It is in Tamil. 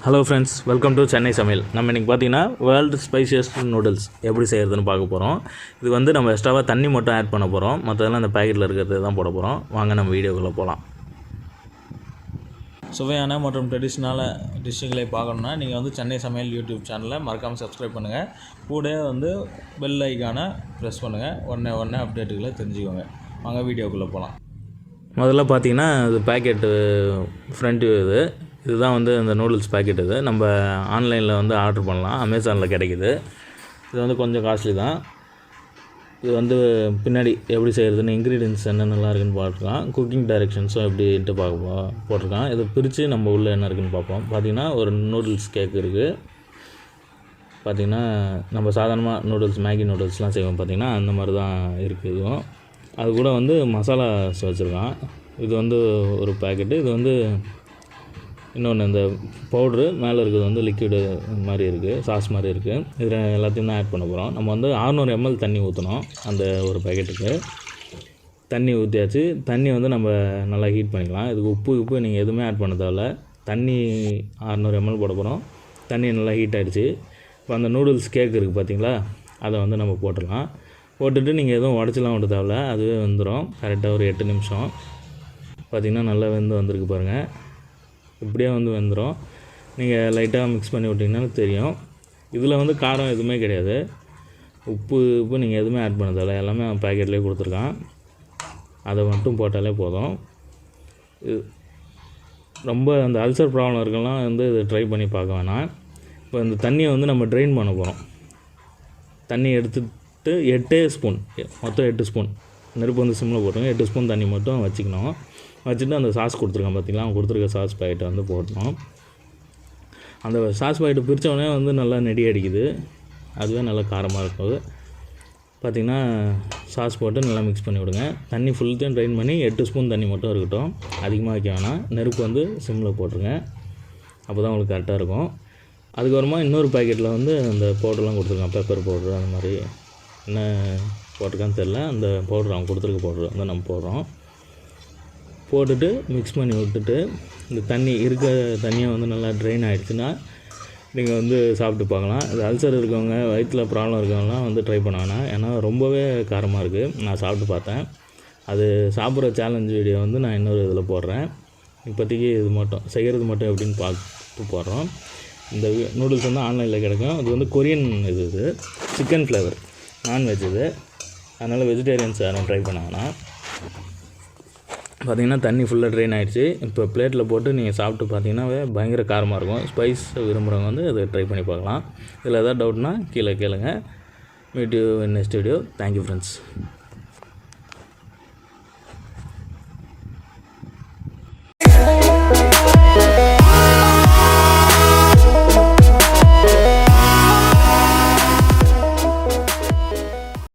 Hello friends, welcome to Chennai சமையல். நம்ம இன்றைக்கி பார்த்தீங்கன்னா வேர்ல்டு ஸ்பைசியஸ்ட் நூடுல்ஸ் எப்படி செய்கிறதுன்னு பார்க்க போகிறோம். இது வந்து நம்ம எக்ஸ்ட்ராவாக தண்ணி மட்டும் ஆட் பண்ண போகிறோம். மற்றதெல்லாம் அந்த பேக்கெட்டில் இருக்கிறது தான் போட போகிறோம். வாங்க நம்ம வீடியோக்குள்ளே போகலாம். சுவையான மற்றும் ட்ரெடிஷ்னலான டிஷ்ஷுகளை பார்க்கணுன்னா நீங்கள் வந்து சென்னை சமையல் யூடியூப் சேனலை மறக்காமல் சப்ஸ்கிரைப் பண்ணுங்கள். கூட வந்து பெல் ஐக்கானை ப்ரெஸ் பண்ணுங்கள். உடனே அப்டேட்டுகளை தெரிஞ்சுக்கோங்க. வாங்க வீடியோக்குள்ளே போகலாம். முதல்ல பார்த்தீங்கன்னா இது பேக்கெட்டு ஃப்ரண்ட் இதுதான் வந்து இந்த நூடுல்ஸ் பேக்கெட். இது நம்ம ஆன்லைனில் வந்து ஆர்டர் பண்ணலாம். அமேசானில் கிடைக்கிது. இது வந்து கொஞ்சம் காஸ்ட்லி தான். இது வந்து பின்னாடி எப்படி செய்கிறதுன்னு இன்க்ரீடியன்ட்ஸ் என்னென்னலாம் இருக்குதுன்னு பார்த்துக்கலாம். குக்கிங் டைரெக்ஷன்ஸும் எப்படின்ட்டு போட்டிருக்கான். இதை பிரித்து நம்ம உள்ளே என்ன இருக்குதுன்னு பார்ப்போம். பார்த்திங்கன்னா ஒரு நூடுல்ஸ் கேக் இருக்குது. பார்த்திங்கன்னா நம்ம சாதாரணமாக நூடுல்ஸ் மேகி நூடுல்ஸ்லாம் செய்வோம். பார்த்திங்கன்னா அந்த மாதிரி தான் இருக்குது. இதுவும் அது கூட வந்து மசாலாஸ் வச்சுருக்கான். இது வந்து ஒரு பேக்கெட்டு. இது வந்து இன்னொன்று இந்த பவுட்ரு மேலே இருக்கிறது வந்து லிக்விடு மாதிரி இருக்குது, சாஸ் மாதிரி இருக்குது. இதில் எல்லாத்தையும் தான் ஆட் பண்ண போகிறோம். நம்ம வந்து 600 ml தண்ணி ஊற்றணும். அந்த ஒரு பேக்கெட்டுக்கு தண்ணி ஊற்றியாச்சு. தண்ணி வந்து நம்ம நல்லா ஹீட் பண்ணிக்கலாம். இதுக்கு உப்பு நீங்கள் எதுவுமே ஆட் பண்ண தேவையில்ல. தண்ணி 600 ml போட போகிறோம். தண்ணி நல்லா ஹீட் ஆகிடுச்சு. இப்போ அந்த நூடுல்ஸ் கேக் இருக்குது பார்த்திங்களா, அதை வந்து நம்ம போட்டுடலாம். போட்டுட்டு நீங்கள் எதுவும் உடச்சிலாம் விட தேவையில்ல, அதுவே வந்துடும். கரெக்டாக ஒரு 8 நிமிஷம் பார்த்திங்கன்னா நல்லா வந்திருக்கு பாருங்கள். இப்படியே வந்து வந்துடும். நீங்கள் லைட்டாக மிக்ஸ் பண்ணி விட்டிங்கன்னா தெரியும். இதில் வந்து காரம் எதுவுமே கிடையாது. உப்பு நீங்கள் எதுவுமே ஆட் பண்ண தேவையில்ல. எல்லாமே பேக்கெட்லேயே கொடுத்துருக்கான். அதை மட்டும் போட்டாலே போதும். இது ரொம்ப அந்த அல்சர் ப்ராப்ளம் இருக்கலாம் வந்து இதை ட்ரை பண்ணி பார்க்க வேணாம். இப்போ இந்த தண்ணியை வந்து நம்ம ட்ரெயின் பண்ண போகிறோம். தண்ணி எடுத்துட்டு 8 ஸ்பூன், மொத்தம் 8 ஸ்பூன் நெருப்பு வந்து சிம்மில் போட்டுங்க. 8 ஸ்பூன் தண்ணி மட்டும் வச்சுக்கணும். வச்சுட்டு அந்த சாஸ் கொடுத்துருக்கான் பார்த்திங்களா, அவன் கொடுத்துருக்க சாஸ் பாக்கெட்டை வந்து போடணும். அந்த சாஸ் பாக்கெட்டை பிரித்தவொடனே வந்து நல்லா நெடி அடிக்குது. அதுவே நல்லா காரமாக இருக்கும். பார்த்திங்கன்னா சாஸ் போட்டு நல்லா மிக்ஸ் பண்ணி விடுங்க. தண்ணி ஃபுல்த்தையும் ட்ரைன் பண்ணி 8 ஸ்பூன் தண்ணி மட்டும் இருக்கட்டும். அதிகமாக வைக்க வேணாம். நெருப்பு வந்து சிம்மில் போட்டுருங்க. அப்போ தான் உங்களுக்கு கரெக்டாக இருக்கும். அதுக்கப்புறமா இன்னொரு பாக்கெட்டில் வந்து அந்த பவுடர்லாம் கொடுத்துருக்கான். பெப்பர் பவுட்ரு அந்த மாதிரி என்ன போட்டிருக்கான்னு தெரில. அந்த பவுட்ரு அவன் கொடுத்துருக்க பவுட்ரு வந்து நம்ம போட்டுட்டு மிக்ஸ் பண்ணி விட்டுட்டு இந்த தண்ணியை வந்து நல்லா ட்ரெயின் ஆகிடுச்சுன்னா நீங்கள் வந்து சாப்பிட்டு பார்க்கலாம். இது அல்சர் இருக்கவங்க, வயிற்றில் ப்ராப்ளம் இருக்கவங்கலாம் வந்து ட்ரை பண்ண வேணாம். ஏன்னா ரொம்பவே காரமாக இருக்குது. நான் சாப்பிட்டு பார்த்தேன். அது சாப்பிட்ற சேலஞ்ச் வீடியோ வந்து நான் இன்னொரு இதில் போடுறேன். இப்போதைக்கு இது மட்டும் செய்கிறது மட்டும் எப்படின்னு பார்த்து போடுறோம். இந்த நூடுல்ஸ் வந்து ஆன்லைனில் கிடைக்கும். இது வந்து கொரியன் இது சிக்கன் ஃப்ளேவர், நான்வெஜ் இது. அதனால் வெஜிடேரியன்ஸ் யாரும் ட்ரை பண்ண வேணாம். பார்த்திங்கன்னா தண்ணி ஃபுல்லாக ட்ரெயின் ஆகிடுச்சு. இப்போ பிளேட்டில் போட்டு நீங்கள் சாப்பிட்டு பார்த்தீங்கன்னா பயங்கர காரமாக இருக்கும். ஸ்பைஸ் விரும்புகிறவங்க வந்து அதை ட்ரை பண்ணி பார்க்கலாம். இதில் எதாவது டவுட்னா கீழே கேளுங்க. Meet you in next video. Thank you friends.